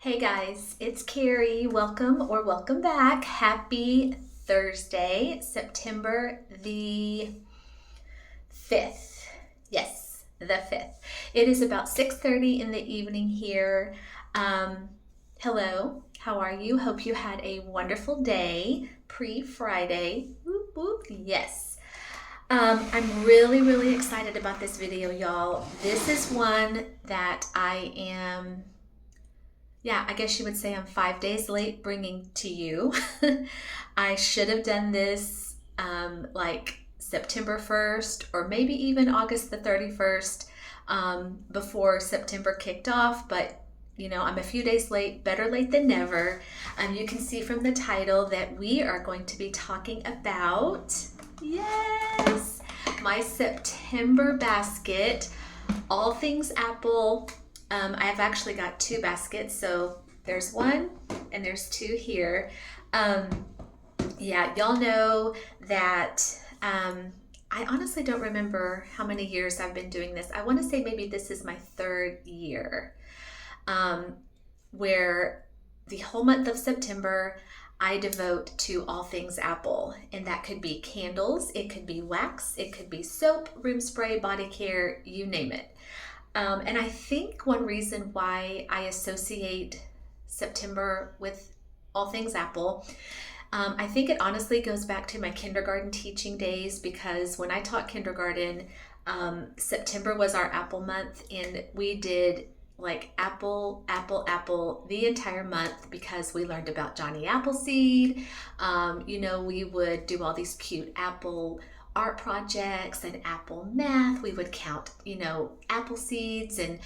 Hey guys, it's Kerri. Welcome or welcome back. Happy Thursday, September the 5th. Yes, the 5th. It is about 6:30 in the evening here. Um, Hello, how are you? Hope you had a wonderful day pre-Friday. Whoop, whoop. Yes. I'm really excited about this video, y'all. This is one that I guess you would say I'm 5 days late bringing to you. I should have done this like September 1st or maybe even August the 31st before September kicked off, but I'm a few days late, better late than never. You can see from the title that we are going to be talking about, yes, my September basket, all things Apple. I've actually got two baskets, so there's one and there's two here. Um, yeah, y'all know that I honestly don't remember how many years I've been doing this. I want to say maybe this is my third year, um, where the whole month of September I devote to all things Apple. And that could be candles, it could be wax, it could be soap, room spray, body care, you name it. And I think one reason why I associate September with all things Apple, I think it honestly goes back to my kindergarten teaching days, because when I taught kindergarten, September was our Apple month, and we did like apple, apple, apple the entire month because we learned about Johnny Appleseed. We would do all these cute apple art projects and apple math. We would count, apple seeds, and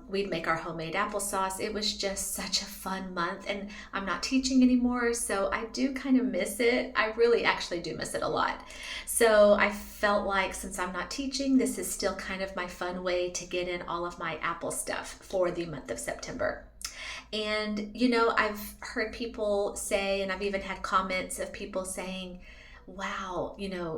we'd make our homemade applesauce. It was just such a fun month, and I'm not teaching anymore, so I do kind of miss it. I really actually do miss it a lot. So I felt like since I'm not teaching, this is still kind of my fun way to get in all of my Apple stuff for the month of September. And, I've heard people say, and I've even had comments of people saying, wow,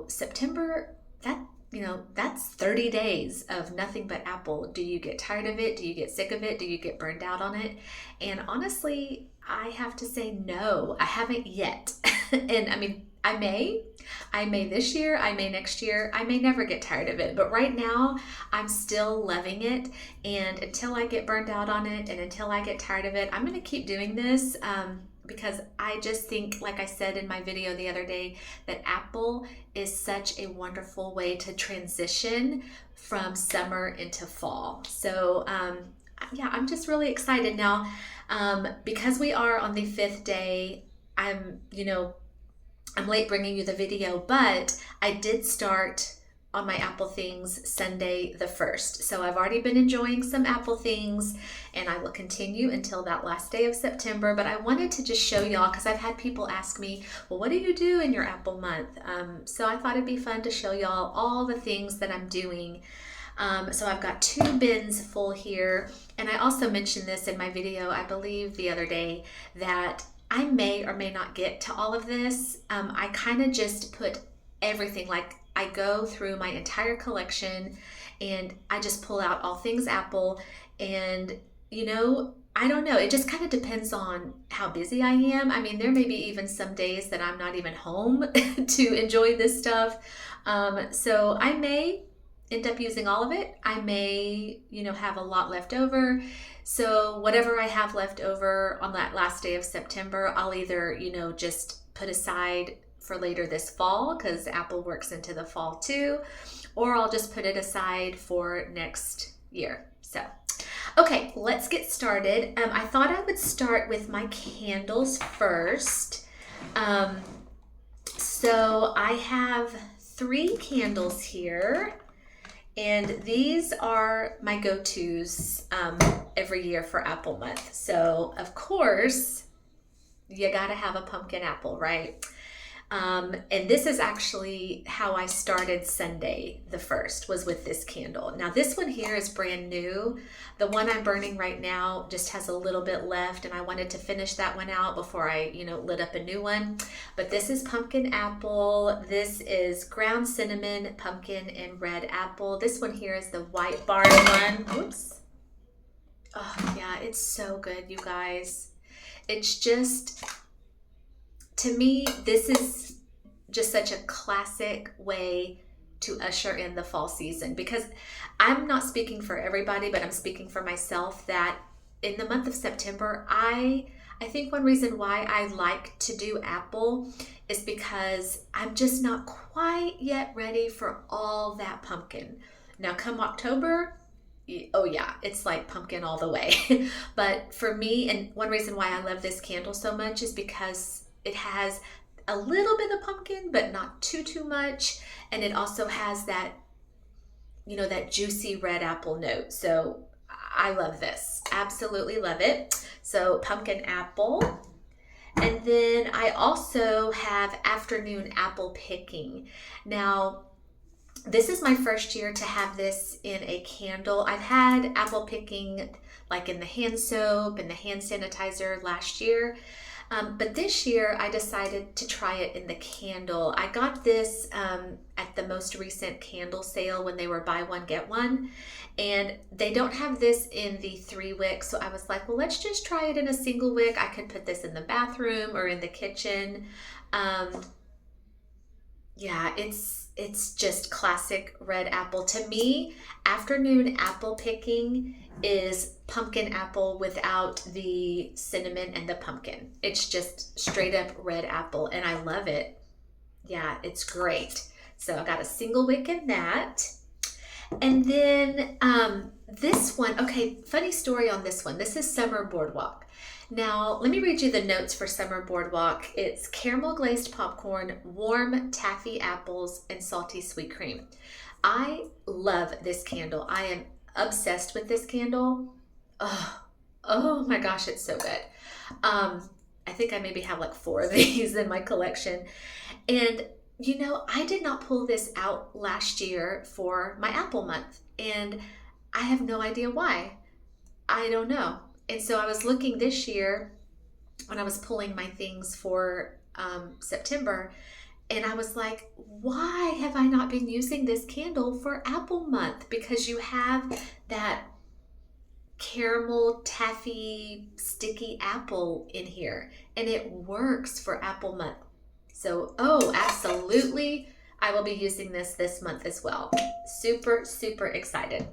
September, that's 30 days of nothing but Apple. Do you get tired of it? Do you get sick of it? Do you get burned out on it? And honestly, I have to say no, I haven't yet. And I mean, I may this year, I may next year, I may never get tired of it. But right now, I'm still loving it. And until I get burned out on it and until I get tired of it, I'm going to keep doing this. Because I just think, like I said in my video the other day, that Apple is such a wonderful way to transition from summer into fall. So yeah, I'm just really excited now. Because we are on the 5th day, I'm late bringing you the video, but I did start on my Apple things Sunday the 1st. So I've already been enjoying some Apple things, and I will continue until that last day of September. But I wanted to just show y'all, because I've had people ask me, well, what do you do in your Apple month? So I thought it'd be fun to show y'all all the things that I'm doing. So I've got 2 bins full here. And I also mentioned this in my video, I believe the other day, that I may or may not get to all of this. I kind of just put everything, like I go through my entire collection and I just pull out all things Apple. And I don't know, it just kind of depends on how busy I am. I mean, there may be even some days that I'm not even home to enjoy this stuff. So I may end up using all of it. I may, have a lot left over. So whatever I have left over on that last day of September, I'll either, just put aside for later this fall, because Apple works into the fall too, or I'll just put it aside for next year. So, okay, let's get started. I thought I would start with my candles first. So I have 3 candles here. And these are my go-tos every year for Apple month. So, of course, you gotta have a pumpkin apple, right? And this is actually how I started Sunday the 1st, was with this candle. Now this one here is brand new. The one I'm burning right now just has a little bit left, and I wanted to finish that one out before I, lit up a new one. But this is pumpkin apple. This is ground cinnamon, pumpkin, and red apple. This one here is the white barn one. Oops. Oh, yeah, it's so good, you guys. It's just, to me, this is just such a classic way to usher in the fall season, because I'm not speaking for everybody, but I'm speaking for myself that in the month of September, I think one reason why I like to do apple is because I'm just not quite yet ready for all that pumpkin. Now come October, oh yeah, it's like pumpkin all the way. But for me, and one reason why I love this candle so much is because it has a little bit of pumpkin, but not too much. And it also has that, that juicy red apple note. So I love this. Absolutely love it. So pumpkin apple. And then I also have afternoon apple picking. Now, this is my first year to have this in a candle. I've had apple picking like in the hand soap and the hand sanitizer last year. But this year I decided to try it in the candle. I got this at the most recent candle sale when they were buy one, get one. And they don't have this in the 3 wick. So I was like, well, let's just try it in a single wick. I could put this in the bathroom or in the kitchen. Um, yeah, it's just classic red apple. To me, afternoon apple picking is pumpkin apple without the cinnamon and the pumpkin. It's just straight up red apple, and I love it. Yeah, it's great. So I got a single wick in that. And then this one, okay, funny story on this one. This is Summer Boardwalk. Now, let me read you the notes for Summer Boardwalk. It's caramel glazed popcorn, warm taffy apples, and salty sweet cream. I love this candle. I am obsessed with this candle. Oh my gosh, it's so good. I think I maybe have like 4 of these in my collection. And I did not pull this out last year for my Apple month, and I have no idea why. I don't know. And so I was looking this year when I was pulling my things for September, and I was like, why have I not been using this candle for Apple month? Because you have that caramel taffy sticky apple in here, and it works for Apple month. So, oh, absolutely, I will be using this month as well. Super excited.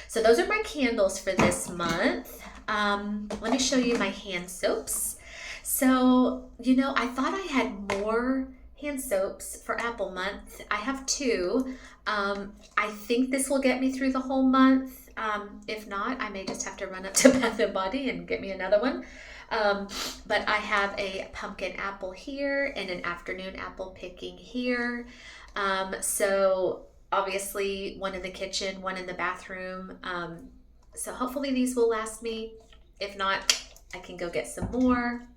So those are my candles for this month. Let me show you my hand soaps. So, I thought I had more hand soaps for Apple month. I have 2. I think this will get me through the whole month. If not, I may just have to run up to Bath & Body and get me another one. But I have a pumpkin apple here and an afternoon apple picking here. So obviously one in the kitchen, one in the bathroom. So hopefully these will last me. If not, I can go get some more.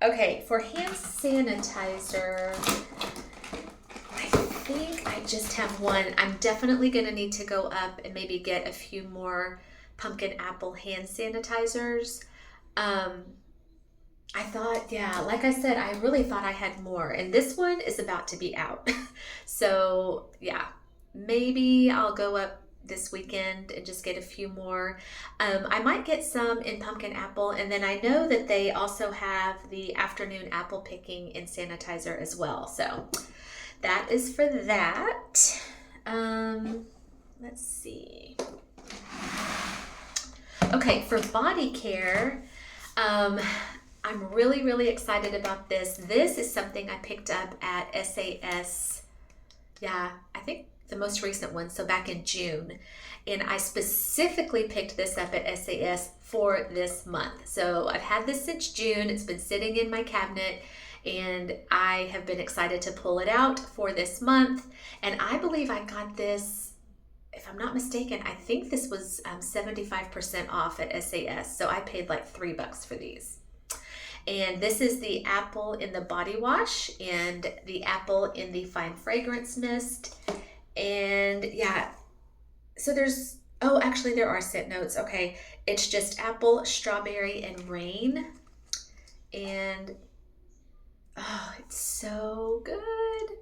Okay, for hand sanitizer, I think I just have one. I'm definitely going to need to go up and maybe get a few more pumpkin apple hand sanitizers. I thought, yeah, like I said, I really thought I had more, and this one is about to be out. So yeah, maybe I'll go up this weekend and just get a few more. I might get some in pumpkin apple, and then I know that they also have the afternoon apple picking and sanitizer as well. So that is for that. Let's see. Okay, for body care, I'm really excited about this. This is something I picked up at SAS. Yeah, I think the most recent one, so back in June. And I specifically picked this up at SAS for this month. So I've had this since June. It's been sitting in my cabinet, and I have been excited to pull it out for this month. And I believe I got this, if I'm not mistaken, I think this was 75% off at SAS. So I paid like $3 for these. And this is the apple in the body wash and the apple in the fine fragrance mist. And yeah, so there's, oh, actually there are scent notes. Okay, it's just apple, strawberry, and rain. And oh, it's so good.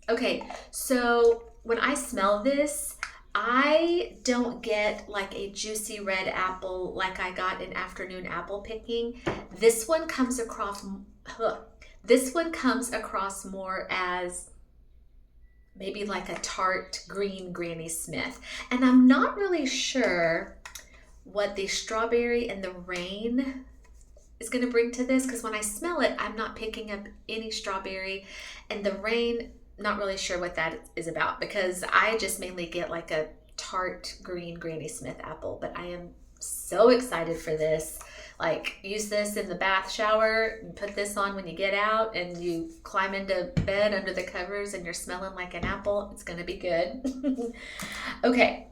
Okay, so when I smell this, I don't get like a juicy red apple like I got in afternoon apple picking. This one comes across, this one comes across more as maybe like a tart green Granny Smith. And I'm not really sure what the strawberry and the rain is going to bring to this, because when I smell it, I'm not picking up any strawberry, and the rain, not really sure what that is about, because I just mainly get like a tart green Granny Smith apple. But I am so excited for this. Like, use this in the bath shower and put this on when you get out and you climb into bed under the covers and you're smelling like an apple. It's going to be good. Okay.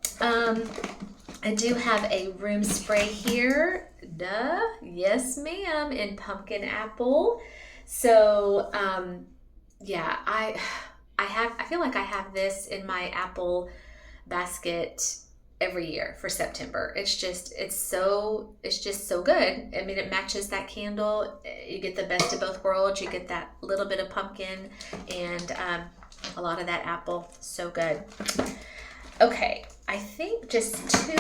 I do have a room spray here. Duh. Yes, ma'am. In pumpkin apple. So, yeah, I feel like I have this in my apple basket every year for September. It's just so good. I mean, it matches that candle. You get the best of both worlds. You get that little bit of pumpkin and a lot of that apple. So good. Okay, I think just two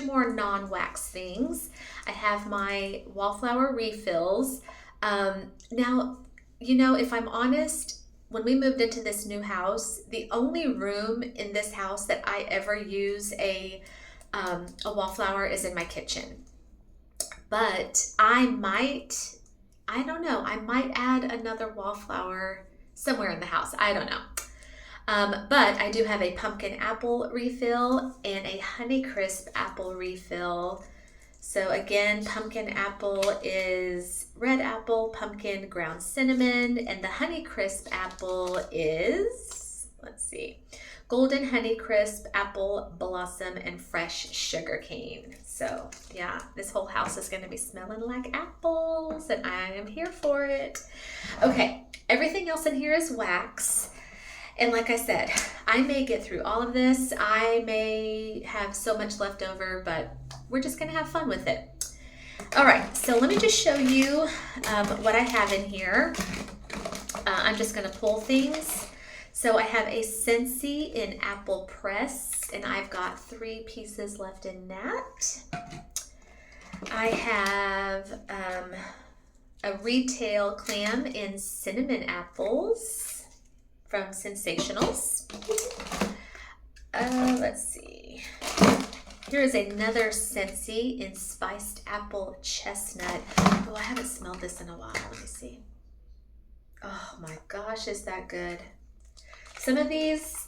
more non-wax things. I have my wallflower refills. Now, if I'm honest, when we moved into this new house, the only room in this house that I ever use a wallflower is in my kitchen. But I might add another wallflower somewhere in the house. I don't know. But I do have a pumpkin apple refill and a Honeycrisp apple refill. So again, pumpkin apple is red apple, pumpkin, ground cinnamon, and the Honeycrisp apple is, golden Honeycrisp, apple blossom, and fresh sugar cane. So yeah, this whole house is going to be smelling like apples, and I am here for it. Okay, everything else in here is wax. And like I said, I may get through all of this. I may have so much left over, but we're just going to have fun with it. All right, so let me just show you what I have in here. I'm just going to pull things. So I have a Scentsy in apple press, and I've got 3 pieces left in that. I have a retail clam in cinnamon apples from Sensationals. Let's see. Here is another Scentsy in spiced apple chestnut. Oh, I haven't smelled this in a while. Let me see. Oh my gosh, is that good? Some of these,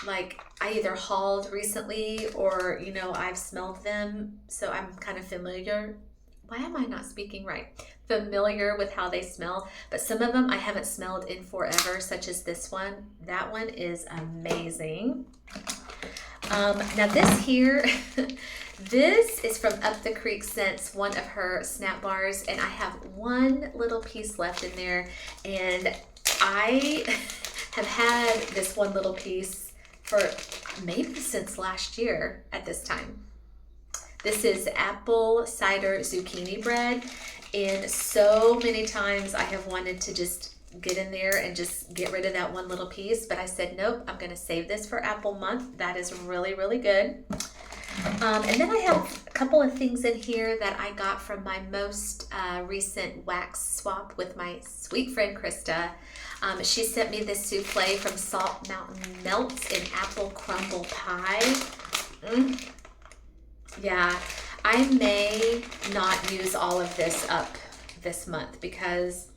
like, I either hauled recently or, I've smelled them, so I'm kind of familiar. Why am I not speaking right? Familiar with how they smell, but some of them I haven't smelled in forever, such as this one. That one is amazing. Now this here, this is from Up the Creek Scents, one of her snap bars, and I have one little piece left in there, and I have had this one little piece for maybe since last year at this time. This is apple cider zucchini bread, and so many times I have wanted to just get in there and just get rid of that one little piece, but I said, nope, I'm going to save this for Apple Month. That is really, really good. And then I have a couple of things in here that I got from my most recent wax swap with my sweet friend Krista. She sent me this souffle from Salt Mountain Melts in apple crumble pie. Yeah, I may not use all of this up this month because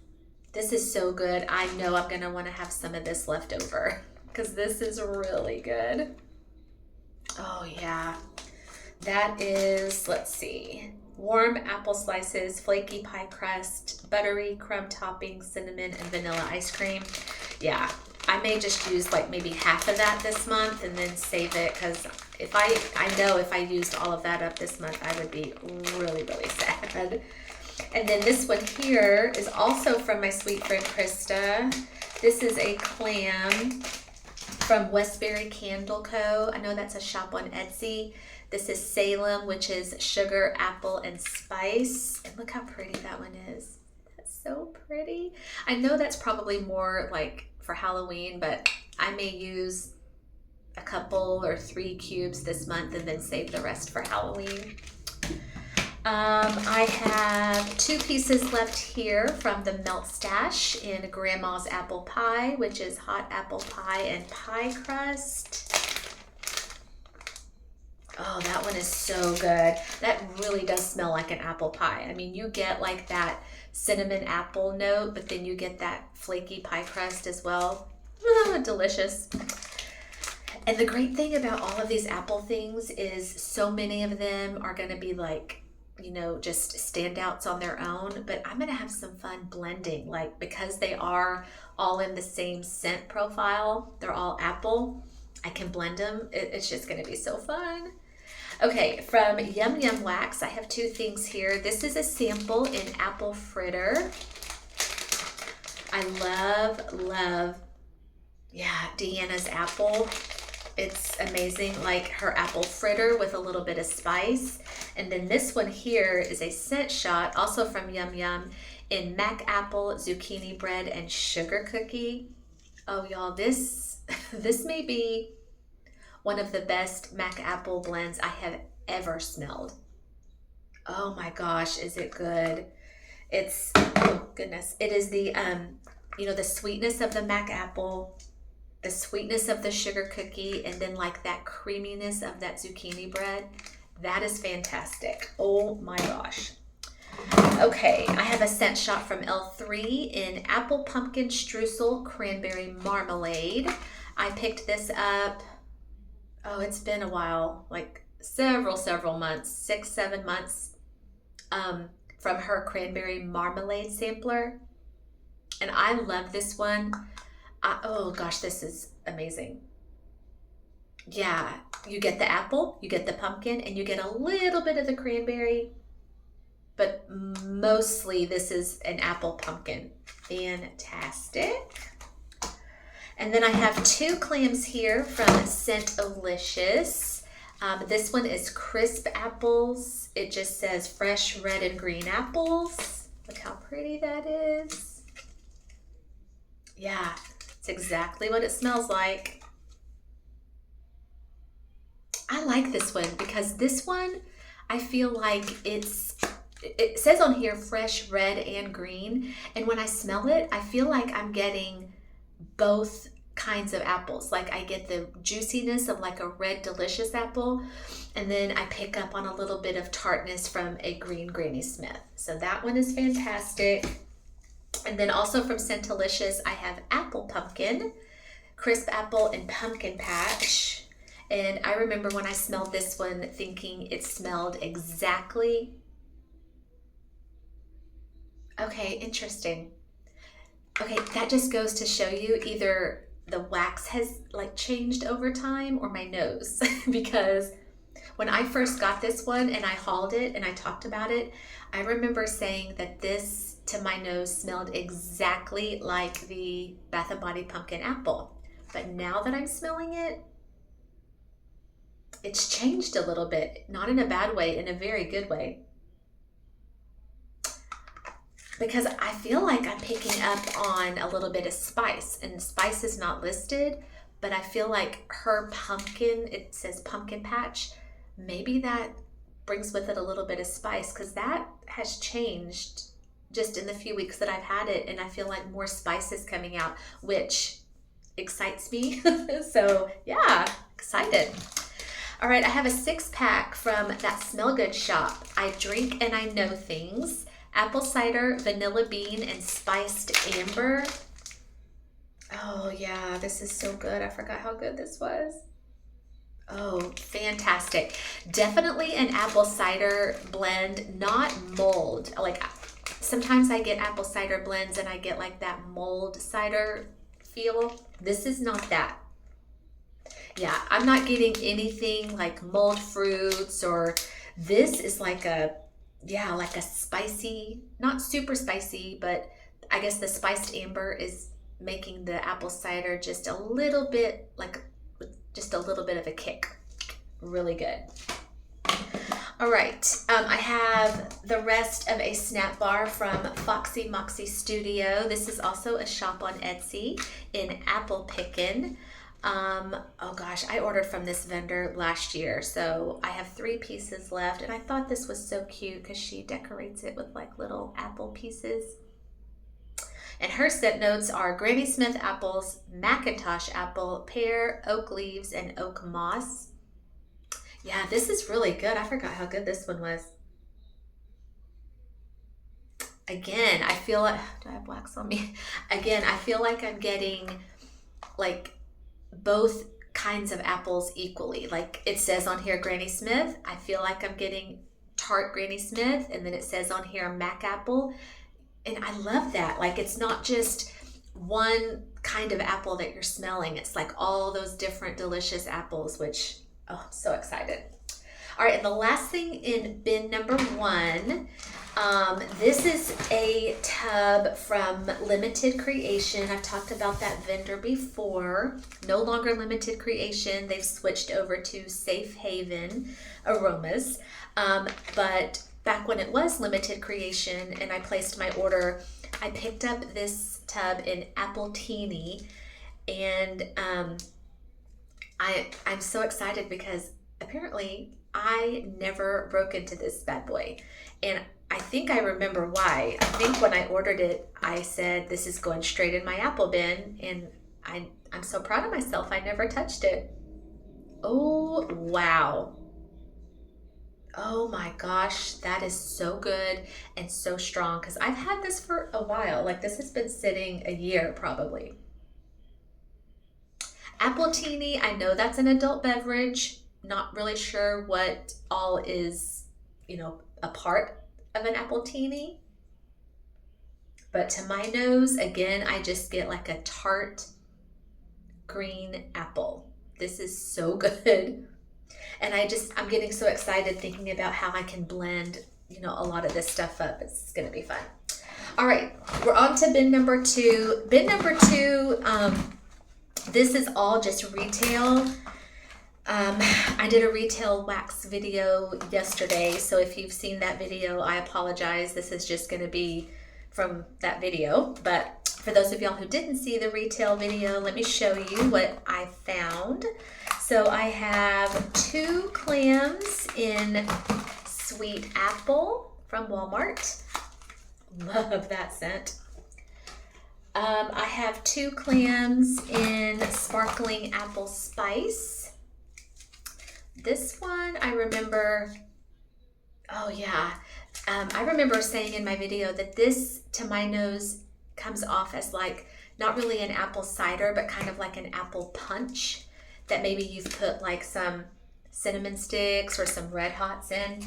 this is so good. I know I'm going to want to have some of this left over because this is really good. Oh yeah, that is, let's see, warm apple slices, flaky pie crust, buttery crumb topping, cinnamon, and vanilla ice cream. Yeah, I may just use like maybe half of that this month and then save it, because I know if I used all of that up this month, I would be really, really sad. And then this one here is also from my sweet friend Krista. This is a clam from Westbury Candle Co. I know that's a shop on Etsy. This is Salem, which is sugar, apple, and spice. And look how pretty that one is. That's so pretty. I know that's probably more like for Halloween, but I may use a couple or 3 cubes this month and then save the rest for Halloween. I have 2 pieces left here from the Melt Stash in Grandma's Apple Pie, which is hot apple pie and pie crust. Oh, that one is so good. That really does smell like an apple pie. I mean, you get like that cinnamon apple note, but then you get that flaky pie crust as well. Delicious. And the great thing about all of these apple things is so many of them are going to be like, you know, just standouts on their own, but I'm going to have some fun blending, like because they are all in the same scent profile, they're all apple, I can blend them. It's just going to be so fun. Okay, from Yum Yum Wax, I have 2 things here. This is a sample in apple fritter. I love, yeah, Deanna's apple. It's amazing, like her apple fritter with a little bit of spice. And then this one here is a scent shot, also from Yum Yum, in mac apple, zucchini bread, and sugar cookie. Oh, y'all, this may be one of the best mac apple blends I have ever smelled. Oh my gosh, is it good? It's, oh goodness, it is the, you know, the sweetness of the mac apple, the sweetness of the sugar cookie, and then like that creaminess of that zucchini bread. That is fantastic. Oh my gosh. Okay, I have a scent shot from L3 in apple pumpkin streusel cranberry marmalade. I picked this up, oh, it's been a while, like several months, 6-7 months, from her cranberry marmalade sampler. And I love this one. Oh gosh, this is amazing. Yeah, you get the apple, you get the pumpkin, and you get a little bit of the cranberry, but mostly this is an apple pumpkin. Fantastic. And then I have 2 clams here from Scentalicious. This one is crisp apples. It just says fresh red and green apples. Look how pretty that is. Yeah, it's exactly what it smells like. I like this one because this one, I feel like it says on here fresh red and green. And when I smell it, I feel like I'm getting both kinds of apples. Like I get the juiciness of like a red delicious apple, and then I pick up on a little bit of tartness from a green Granny Smith. So that one is fantastic. And then also from Scentalicious, I have apple pumpkin, crisp apple, and pumpkin patch. And I remember when I smelled this one thinking it smelled exactly, okay, interesting. Okay, that just goes to show you either the wax has like changed over time or my nose. Because when I first got this one and I hauled it and I talked about it, I remember saying that this to my nose smelled exactly like the Bath & Body pumpkin apple. But now that I'm smelling it, it's changed a little bit, not in a bad way, in a very good way. Because I feel like I'm picking up on a little bit of spice, and the spice is not listed, but I feel like her pumpkin, it says pumpkin patch, maybe that brings with it a little bit of spice, because that has changed just in the few weeks that I've had it, and I feel like more spice is coming out, which excites me. So yeah, excited. All right, I have a 6-pack from that Smell Good shop. I Drink and I Know Things. Apple cider, vanilla bean, and spiced amber. Oh yeah, this is so good. I forgot how good this was. Oh, fantastic. Definitely an apple cider blend, not mold. Like sometimes I get apple cider blends and I get like that mold cider feel. This is not that. Yeah, I'm not getting anything like mold fruits, or this is like a, yeah, like a spicy, not super spicy, but I guess the spiced amber is making the apple cider just a little bit, like just a little bit of a kick. Really good. All right, I have the rest of a snap bar from Foxy Moxie Studio. This is also a shop on Etsy in Apple Pickin'. Oh gosh, I ordered from this vendor last year, so I have 3 pieces left, and I thought this was so cute because she decorates it with like little apple pieces. And her scent notes are Granny Smith apples, Macintosh apple, pear, oak leaves, and oak moss. Yeah, this is really good. I forgot how good this one was. Again, I feel like, do I have wax on me? Again, I feel like I'm getting like both kinds of apples equally. Like it says on here Granny Smith. I feel like I'm getting tart Granny Smith, and then it says on here Mac apple. And I love that. Like it's not just one kind of apple that you're smelling. It's like all those different delicious apples, which, oh, I'm so excited. All right, and the last thing in bin number 1, this is a tub from Limited Creation. I've talked about that vendor before. No longer Limited Creation. They've switched over to Safe Haven Aromas. But back when it was Limited Creation and I placed my order, I picked up this tub in Apple Teeny, and I'm so excited because apparently I never broke into this bad boy, and I think I remember why. I think when I ordered it, I said this is going straight in my apple bin, and I'm so proud of myself. I never touched it. Oh, wow. Oh my gosh, that is so good and so strong because I've had this for a while. Like this has been sitting a year probably. Apple Teeny, I know that's an adult beverage. Not really sure what all is, a part of an Apple Teeny. But to my nose, again, I just get like a tart green apple. This is so good. And I'm getting so excited thinking about how I can blend, a lot of this stuff up. It's going to be fun. All right, we're on to bin number 2. Bin number 2, this is all just retail. I did a retail wax video yesterday, so if you've seen that video, I apologize. This is just going to be from that video. But for those of y'all who didn't see the retail video, let me show you what I found. So I have 2 clams in Sweet Apple from Walmart. Love that scent. I have 2 clams in Sparkling Apple Spice. This one I remember, oh yeah, I remember saying in my video that this, to my nose, comes off as like, not really an apple cider, but kind of like an apple punch that maybe you've put like some cinnamon sticks or some Red Hots in.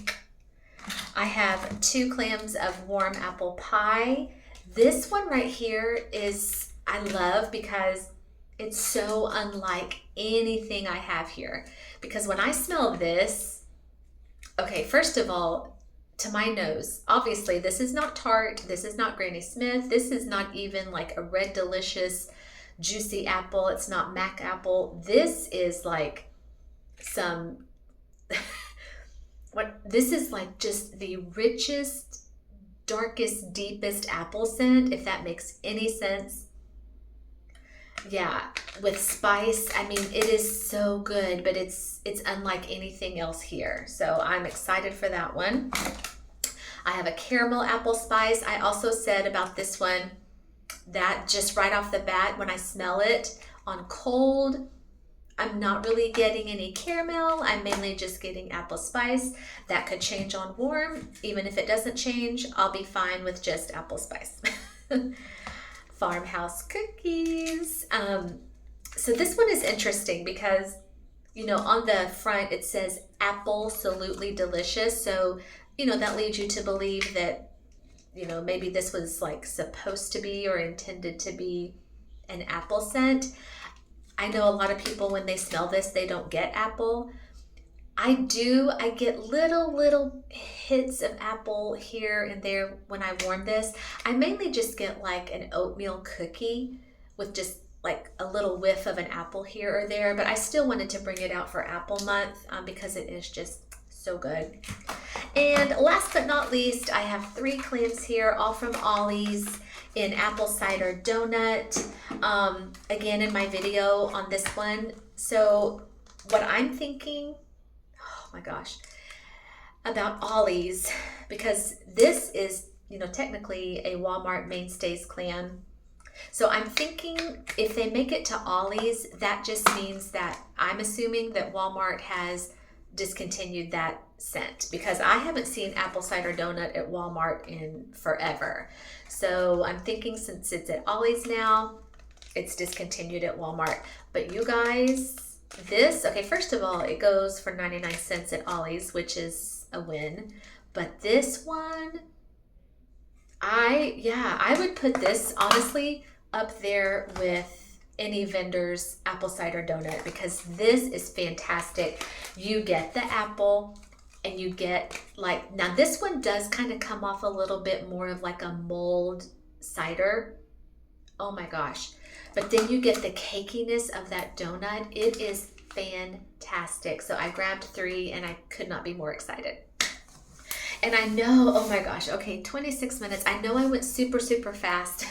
I have 2 clams of warm apple pie. This one right here is, I love because it's so unlike anything I have here. Because when I smell this, okay, first of all, to my nose, obviously this is not tart, this is not Granny Smith, this is not even like a Red Delicious juicy apple, it's not Mac apple. This is like some, this is like just the richest, darkest, deepest apple scent, if that makes any sense. Yeah, with spice, I mean, it is so good, but it's unlike anything else here. So I'm excited for that one. I have a caramel apple spice. I also said about this one that just right off the bat, when I smell it on cold, I'm not really getting any caramel. I'm mainly just getting apple spice. That could change on warm. Even if it doesn't change, I'll be fine with just apple spice. Farmhouse cookies. So this one is interesting because, on the front it says apple-solutely delicious. So, that leads you to believe that, maybe this was like supposed to be or intended to be an apple scent. I know a lot of people, when they smell this, they don't get apple. I get little hits of apple here and there when I warm this. I mainly just get like an oatmeal cookie with just like a little whiff of an apple here or there, but I still wanted to bring it out for Apple Month because it is just so good. And last but not least, I have 3 clams here, all from Ollie's in apple cider donut. Again, in my video on this one. So what I'm thinking, oh my gosh, about Ollie's, because this is, technically a Walmart Mainstays clam. So I'm thinking if they make it to Ollie's, that just means that I'm assuming that Walmart has discontinued that scent, because I haven't seen apple cider donut at Walmart in forever. So I'm thinking since it's at Ollie's now, it's discontinued at Walmart. But you guys, okay, first of all, it goes for 99 cents at Ollie's, which is a win. But this one, I would put this honestly up there with any vendor's apple cider donut, because this is fantastic. You get the apple and you get now this one does kind of come off a little bit more of like a mulled cider. Oh my gosh. But then you get the cakiness of that donut. It is fantastic. So I grabbed 3 and I could not be more excited. And I know, oh my gosh, okay, 26 minutes. I know I went super, super fast,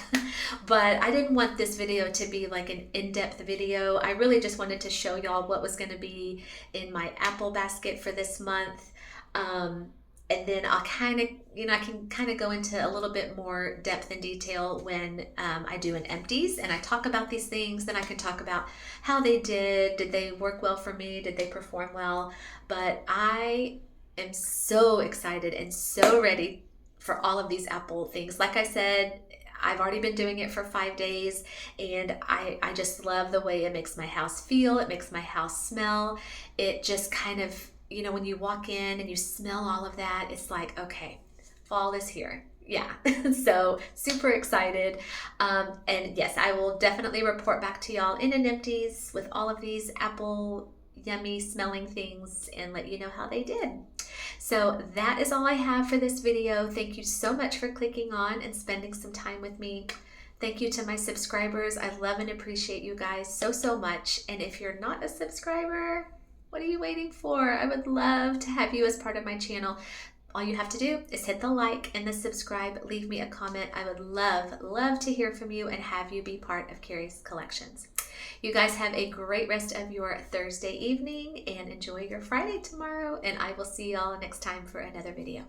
but I didn't want this video to be like an in-depth video. I really just wanted to show y'all what was going to be in my apple basket for this month. And then I'll kind of, I can kind of go into a little bit more depth and detail when I do an empties and I talk about these things. Then I can talk about how they did they work well for me? Did they perform well? But I am so excited and so ready for all of these apple things. Like I said, I've already been doing it for 5 days, and I just love the way it makes my house feel. It makes my house smell. It just kind of, when you walk in and you smell all of that, it's like, okay, fall is here. Yeah, so super excited. And yes, I will definitely report back to y'all in an empties with all of these apple yummy smelling things and let you know how they did. So that is all I have for this video. Thank you so much for clicking on and spending some time with me. Thank you to my subscribers. I love and appreciate you guys so, so much. And if you're not a subscriber, what are you waiting for? I would love to have you as part of my channel. All you have to do is hit the like and the subscribe, leave me a comment. I would love to hear from you and have you be part of Kerri's Collections. You guys have a great rest of your Thursday evening and enjoy your Friday tomorrow, and I will see y'all next time for another video.